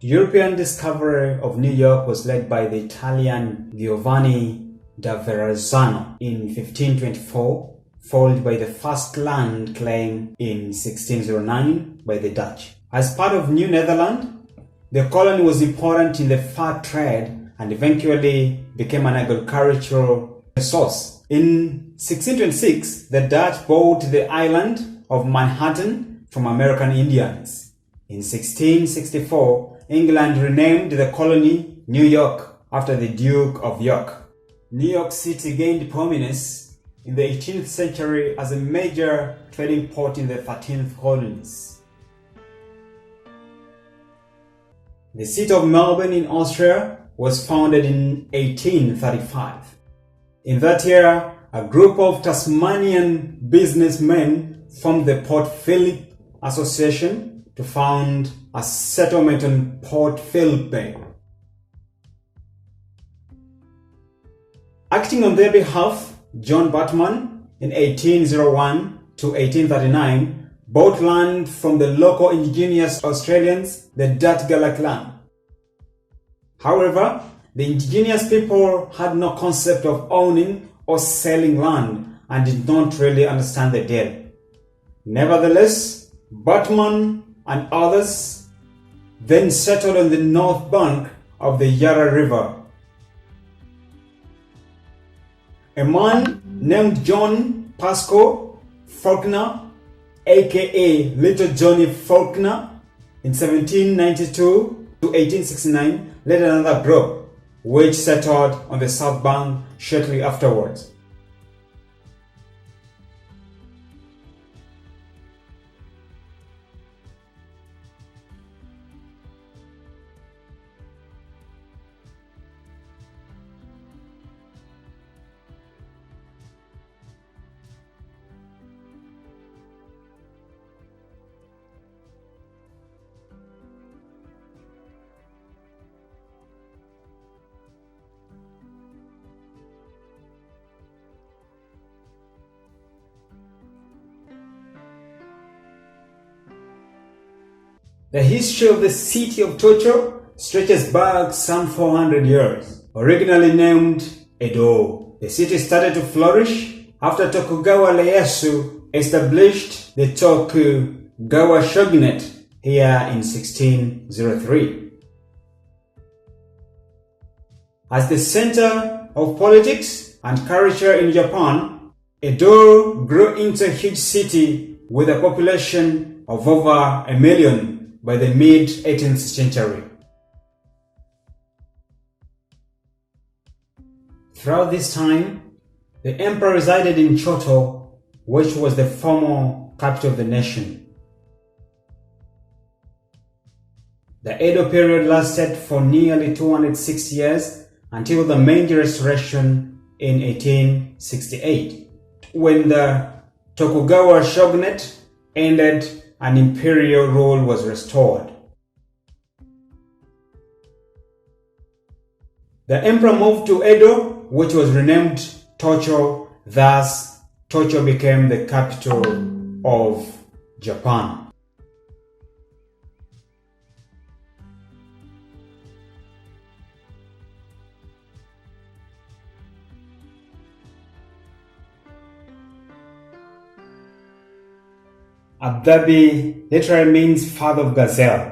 The European discovery of New York was led by the Italian Giovanni da Verrazzano in 1524, followed by the first land claim in 1609 by the Dutch. As part of New Netherland, the colony was important in the fur trade and eventually became an agricultural source. In 1626, the Dutch bought the island of Manhattan from American Indians. In 1664, England renamed the colony New York after the Duke of York. New York City gained prominence in the 18th century as a major trading port in the 13th colonies. The city of Melbourne in Australia was founded in 1835. In that year, a group of Tasmanian businessmen formed the Port Phillip Association to found a settlement on Port Phillip Bay. Acting on their behalf, John Batman, in 1801 to 1839, bought land from the local indigenous Australians, the Dutgala clan. However, the indigenous people had no concept of owning or selling land and did not really understand the deal. Nevertheless, Batman and others then settled on the north bank of the Yarra River. A man named John Pascoe Faulkner, aka Little Johnny Faulkner, in 1792 to 1869 led another group which settled on the south bank shortly afterwards. The history of the city of Tokyo stretches back some 400 years. Originally named Edo, the city started to flourish after Tokugawa Ieyasu established the Tokugawa shogunate here in 1603. As the center of politics and culture in Japan, Edo grew into a huge city with a population of over 1 million by the mid-18th century. Throughout this time, the emperor resided in Kyoto, which was the former capital of the nation. The Edo period lasted for nearly 206 years until the Meiji Restoration in 1868, when the Tokugawa shogunate ended and imperial rule was restored. The emperor moved to Edo, which was renamed Tokyo. Thus, Tokyo became the capital of Japan. Abu Dhabi literally means father of gazelle.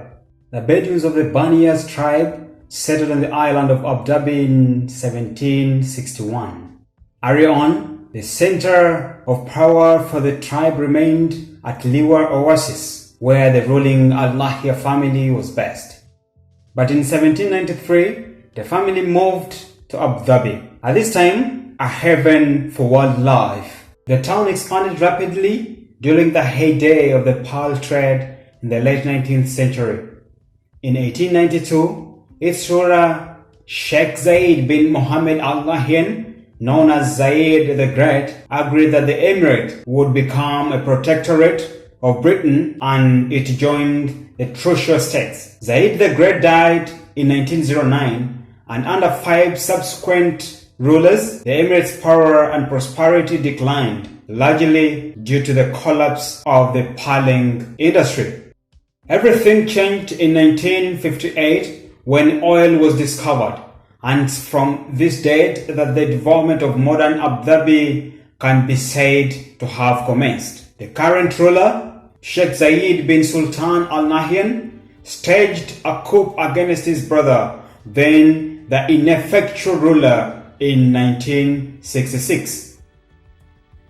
The Bedouins of the Banias tribe settled on the island of Abu Dhabi in 1761. Early on, the center of power for the tribe remained at Liwa Oasis, where the ruling Al Nahyan family was based. But in 1793, the family moved to Abu Dhabi. At this time, a haven for wildlife. The town expanded rapidly during the heyday of the pearl trade in the late 19th century. In 1892, its ruler Sheikh Zayed bin Mohammed Al Nahyan, known as Zayed the Great, agreed that the emirate would become a protectorate of Britain and it joined the Trucial States. Zayed the Great died in 1909, and under 5 subsequent rulers, the emirate's power and prosperity declined, largely due to the collapse of the pearling industry. Everything changed in 1958 when oil was discovered, and from this date that the development of modern Abu Dhabi can be said to have commenced. The current ruler, Sheikh Zayed bin Sultan Al Nahyan, staged a coup against his brother, then the ineffectual ruler, in 1966.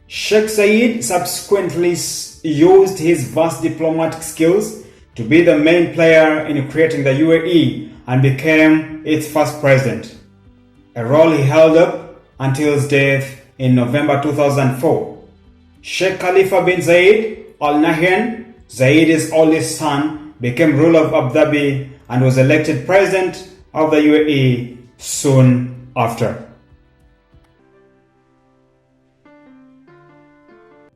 Sheikh Zayed subsequently used his vast diplomatic skills to be the main player in creating the UAE and became its first president, a role he held up until his death in November 2004. Sheikh Khalifa bin Zayed Al Nahyan, Zayed's oldest son, became ruler of Abu Dhabi and was elected president of the UAE soon after.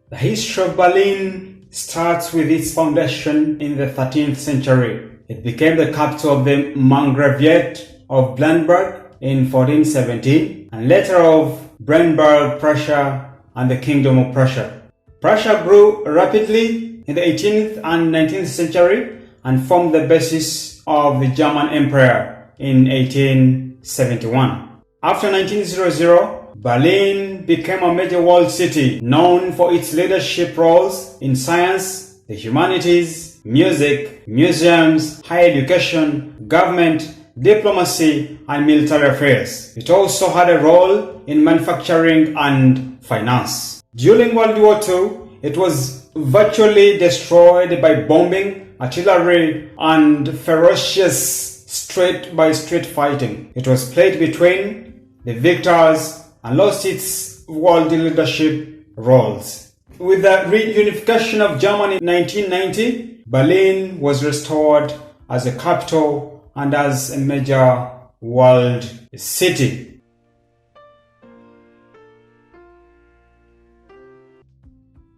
The history of Berlin starts with its foundation in the 13th century. It became the capital of the Margraviate of Brandenburg in 1417 and later of Brandenburg, Prussia, and the Kingdom of Prussia. Prussia grew rapidly in the 18th and 19th century and formed the basis of the German Empire in 1871. After 1900, Berlin became a major world city known for its leadership roles in science, the humanities, music, museums, higher education, government, diplomacy, and military affairs. It also had a role in manufacturing and finance. During World War II, it was virtually destroyed by bombing, artillery, and ferocious street-by-street fighting. It was played between the victors and lost its world leadership roles. With the reunification of Germany in 1990, Berlin was restored as a capital and as a major world city.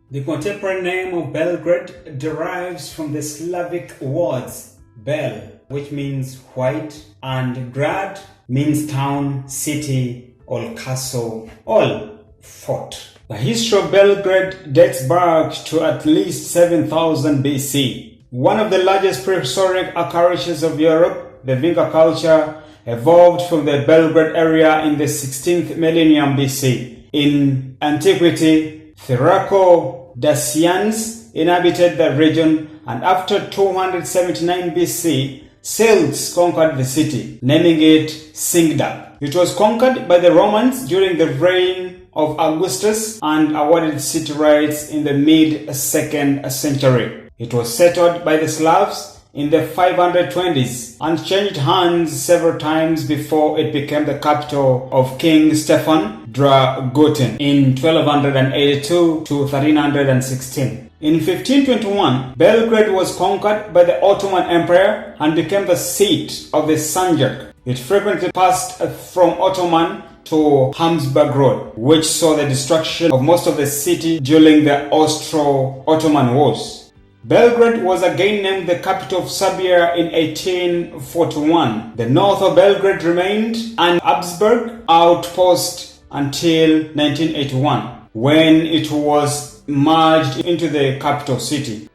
The contemporary name of Belgrade derives from the Slavic words Bel, which means white, and Grad means town, city, or castle, or fort. The history of Belgrade dates back to at least 7000 BC. One of the largest prehistoric occurrences of Europe, the Vinca culture, evolved from the Belgrade area in the 16th millennium BC. In antiquity, Thraco-Dacians inhabited the region, and after 279 BC, Celts conquered the city, naming it Singda. It was conquered by the Romans during the reign of Augustus and awarded city rights in the mid-2nd century. It was settled by the Slavs in the 520s and changed hands several times before it became the capital of King Stefan Dragutin in 1282 to 1316. In 1521, Belgrade was conquered by the Ottoman Empire and became the seat of the Sanjak. It frequently passed from Ottoman to Habsburg Road, which saw the destruction of most of the city during the Austro-Ottoman Wars. Belgrade was again named the capital of Serbia in 1841. The north of Belgrade remained an Habsburg outpost until 1981, when it was merged into the capital city.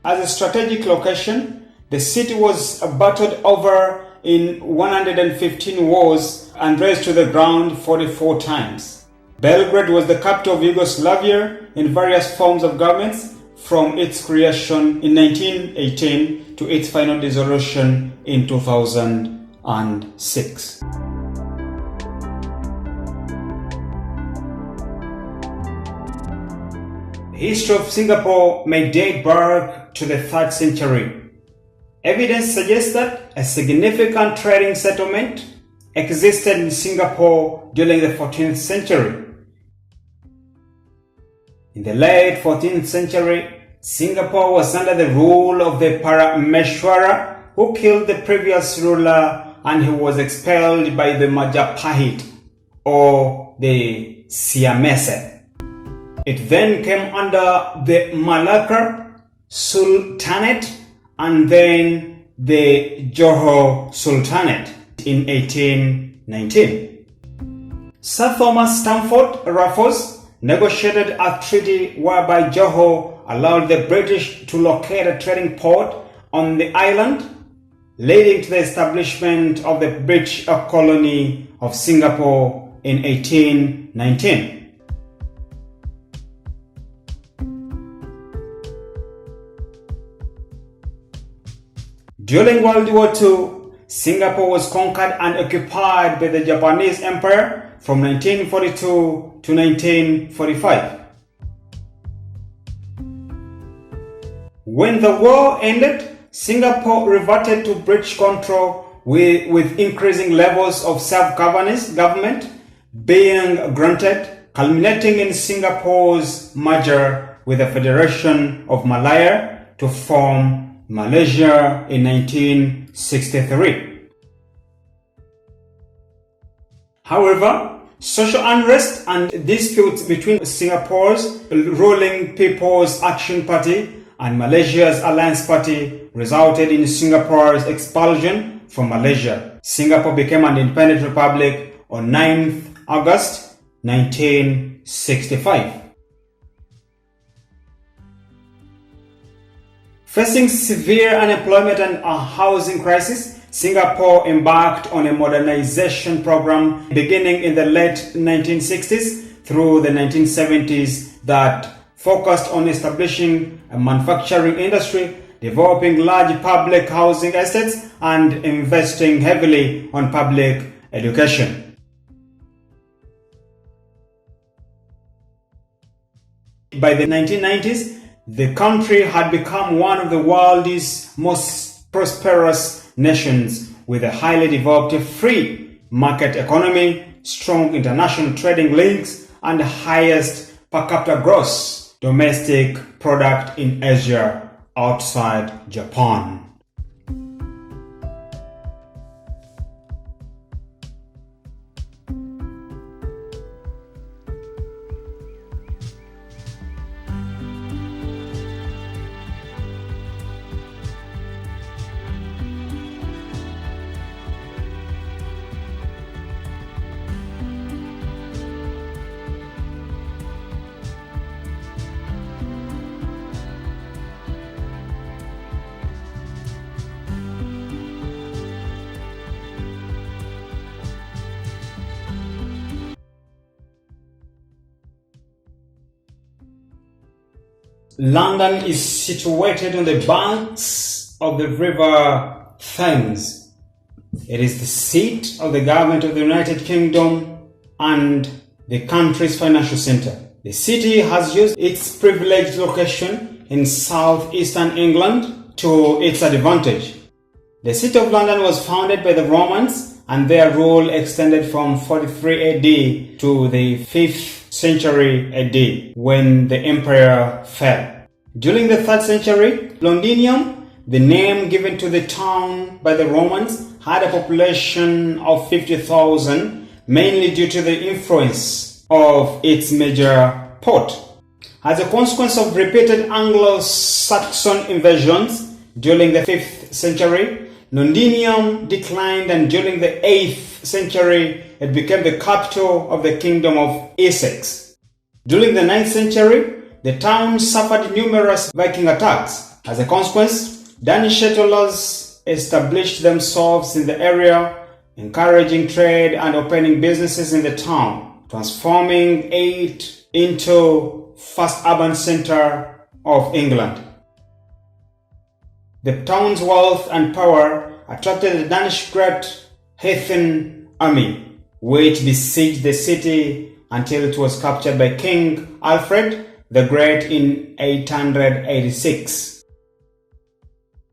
As a strategic location, the city was battled over in 115 wars and razed to the ground 44 times. Belgrade was the capital of Yugoslavia in various forms of governments from its creation in 1918 to its final dissolution in 2006. The history of Singapore may date back to the 3rd century. Evidence suggests that a significant trading settlement existed in Singapore during the 14th century. In the late 14th century, Singapore was under the rule of the Parameswara, who killed the previous ruler and who was expelled by the Majapahit or the Siamese. It then came under the Malacca Sultanate and then the Johor Sultanate in 1819. Sir Thomas Stamford Raffles negotiated a treaty whereby Johor allowed the British to locate a trading port on the island, leading to the establishment of the British colony of Singapore in 1819. During World War II, Singapore was conquered and occupied by the Japanese Empire from 1942 to 1945. When the war ended, Singapore reverted to British control with increasing levels of self-government being granted, culminating in Singapore's merger with the Federation of Malaya to form Malaysia in 1963. However, social unrest and disputes between Singapore's ruling People's Action Party and Malaysia's Alliance Party resulted in Singapore's expulsion from Malaysia. Singapore became an independent republic on 9th August 1965. Facing severe unemployment and a housing crisis, Singapore embarked on a modernization program beginning in the late 1960s through the 1970s that focused on establishing a manufacturing industry, developing large public housing estates, and investing heavily on public education. By the 1990s, the country had become one of the world's most prosperous nations with a highly developed free market economy, strong international trading links, and the highest per capita gross domestic product in Asia outside Japan. London is situated on the banks of the River Thames. It is the seat of the government of the United Kingdom and the country's financial center. The city has used its privileged location in southeastern England to its advantage. The city of London was founded by the Romans, and their rule extended from 43 AD to the 5th century AD, when the empire fell. During the 3rd century, Londinium, the name given to the town by the Romans, had a population of 50,000, mainly due to the influence of its major port. As a consequence of repeated Anglo-Saxon invasions during the 5th century, Londinium declined, and during the 8th century, it became the capital of the Kingdom of Essex. During the 9th century, the town suffered numerous Viking attacks. As a consequence, Danish settlers established themselves in the area, encouraging trade and opening businesses in the town, transforming it into first urban center of England. The town's wealth and power attracted the Danish Great Heathen Army, which besieged the city until it was captured by King Alfred the Great in 886.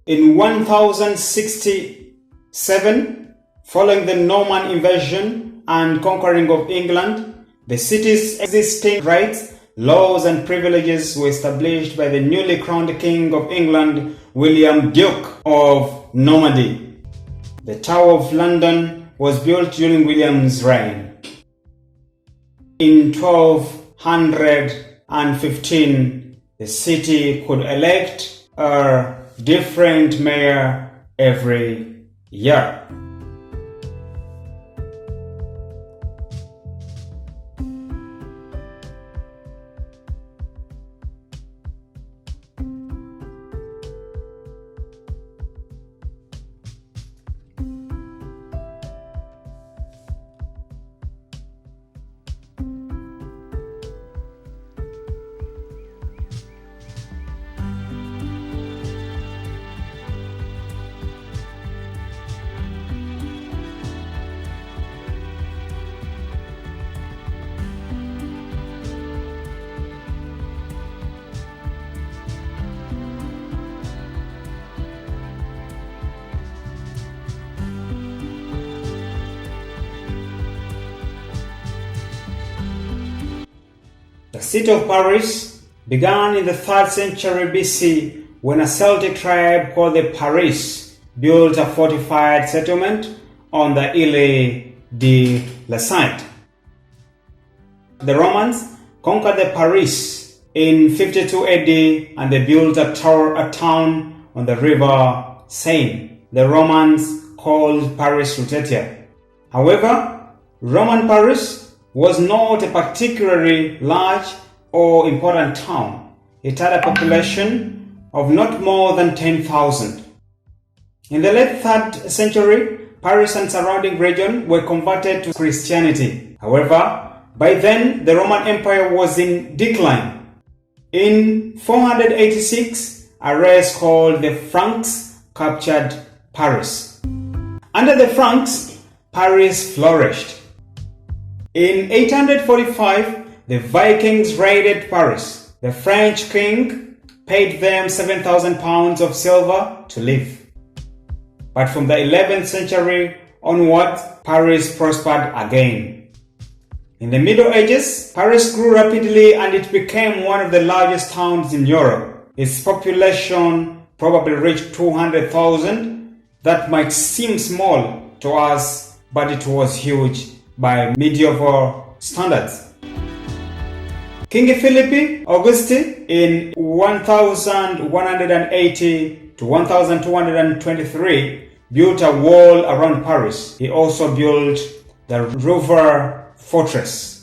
In 1067, following the Norman invasion and conquering of England, the city's existing rights, laws and privileges were established by the newly crowned King of England, William, Duke of Normandy. The Tower of London was built during William's reign. In 1215, the city could elect a different mayor every year. city of Paris began in the 3rd century BC when a Celtic tribe called the Paris built a fortified settlement on the Ile de la Cite. The Romans conquered the Paris in 52 AD and they built a town on the river Seine. The Romans called Paris Lutetia. However, Roman Paris was not a particularly large or important town. It had a population of not more than 10,000. In the late 3rd century, Paris and surrounding region were converted to Christianity. However, by then the Roman Empire was in decline. In 486, a race called the Franks captured Paris. Under the Franks, Paris flourished. In 845, the Vikings raided Paris. The French king paid them 7,000 pounds of silver to live. But from the 11th century onwards, Paris prospered again. In the Middle Ages, Paris grew rapidly and it became one of the largest towns in Europe. Its population probably reached 200,000. That might seem small to us, but it was huge by medieval standards. King Philip Auguste in 1180 to 1223 built a wall around Paris. He also built the Rouvre fortress.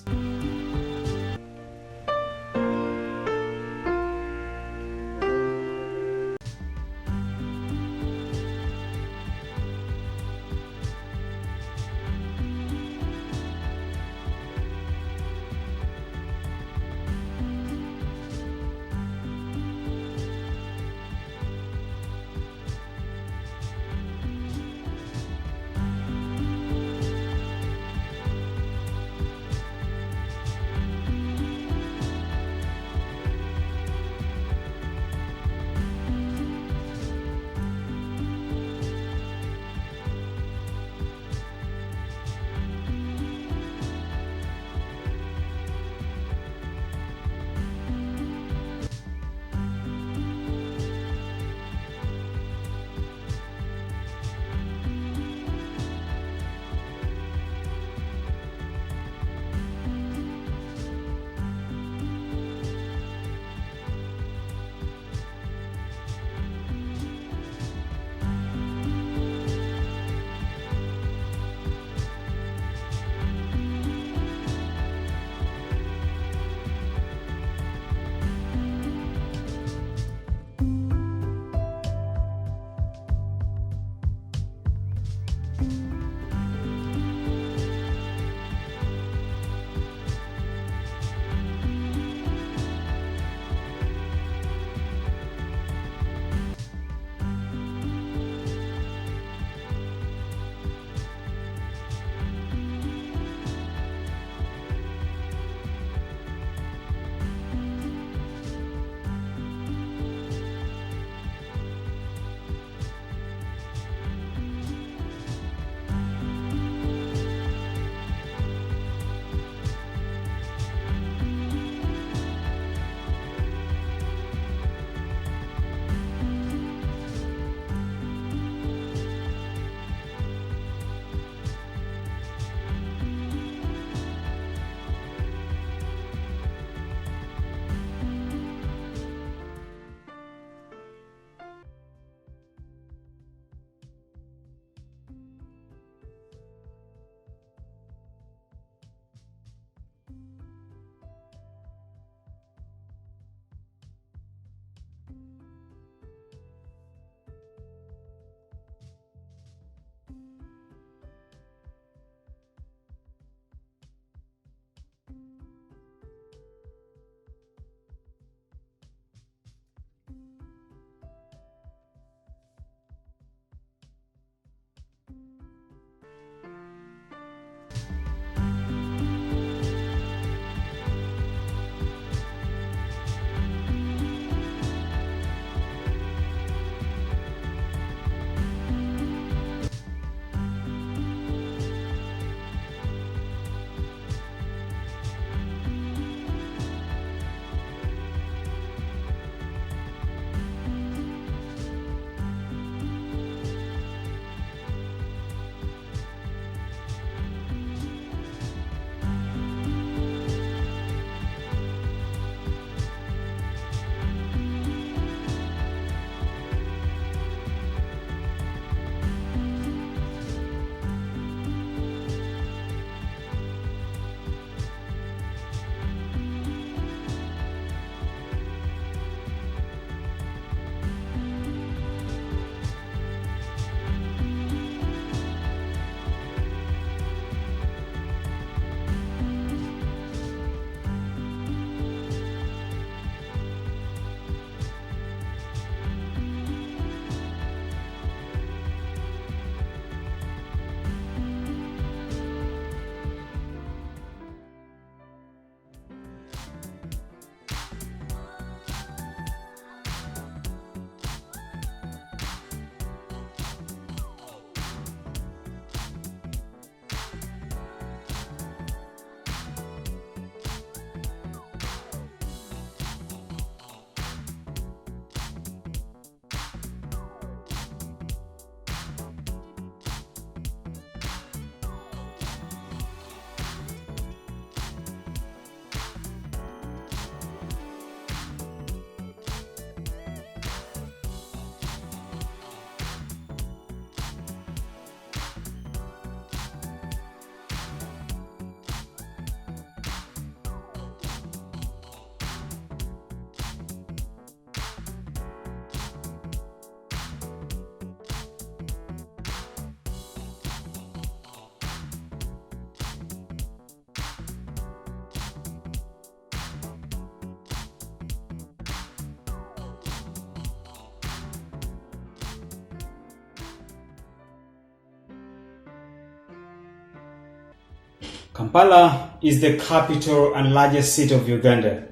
Kampala is the capital and largest city of Uganda.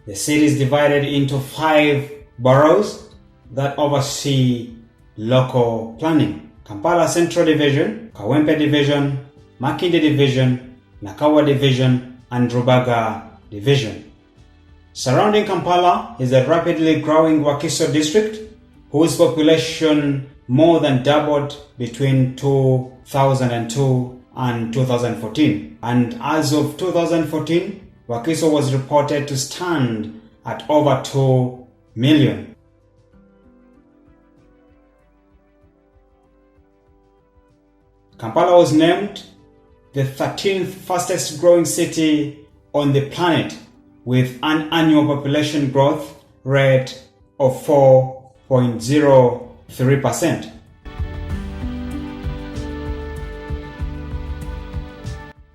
The city is divided into 5 boroughs that oversee local planning: Kampala Central Division, Kawempe Division, Makindye Division, Nakawa Division, and Rubaga Division. Surrounding Kampala is the rapidly growing Wakiso district, whose population more than doubled between 2002 and 2014. And as of 2014, Wakiso was reported to stand at over 2 million. Kampala was named the 13th fastest growing city on the planet, with an annual population growth rate of 4.03%.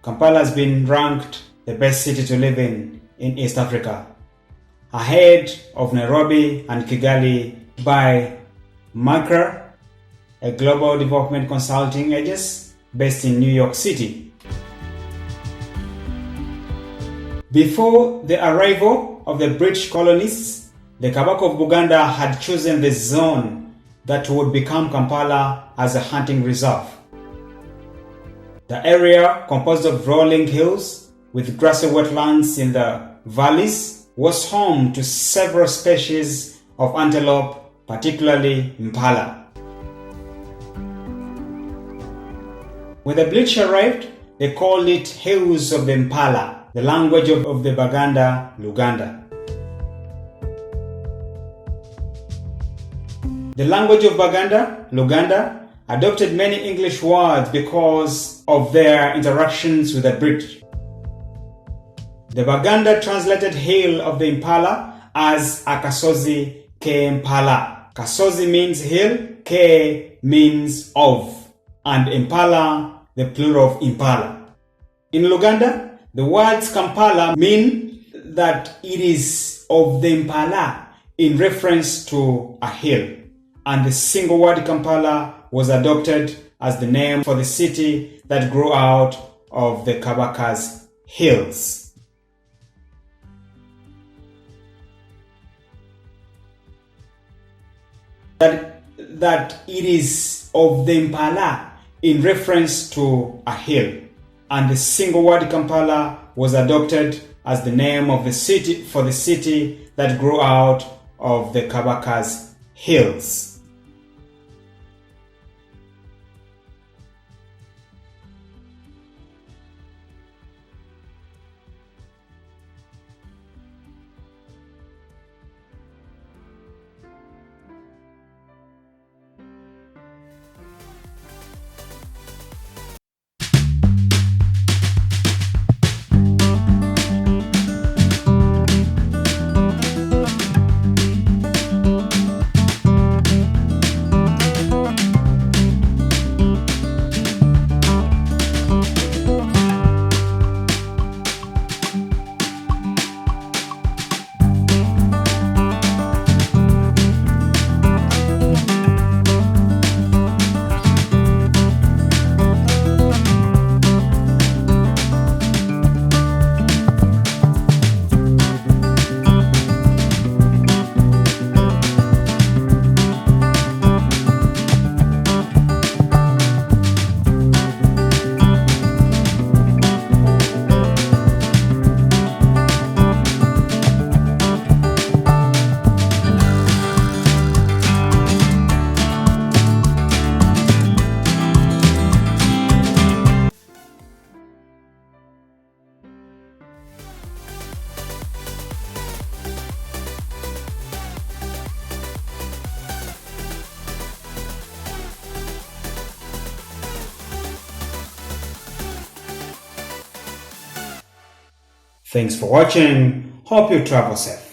Kampala has been ranked the best city to live in East Africa, ahead of Nairobi and Kigali by Macra, a global development consulting agency based in New York City. Before the arrival of the British colonists, the Kabaka of Buganda had chosen the zone that would become Kampala as a hunting reserve. The area, composed of rolling hills with grassy wetlands in the valleys, was home to several species of antelope, particularly impala. When the British arrived, they called it Hills of the Impala, the language of the Baganda, Luganda. The language of Baganda, Luganda, adopted many English words because of their interactions with the British. The Baganda translated Hill of the Impala as Akasozi Ke Impala. Kasozi means hill, Ke means of, and Impala the plural of Impala. In Luganda, the words Kampala mean that it is of the Impala in reference to a hill, and the single word Kampala was adopted as the name for the city that grew out of the Kabaka's hills. That it is of the Impala in reference to a hill, and the single word Kampala was adopted as the name of the city for the city that grew out of the Kabaka's hills. Thanks for watching. Hope you travel safe.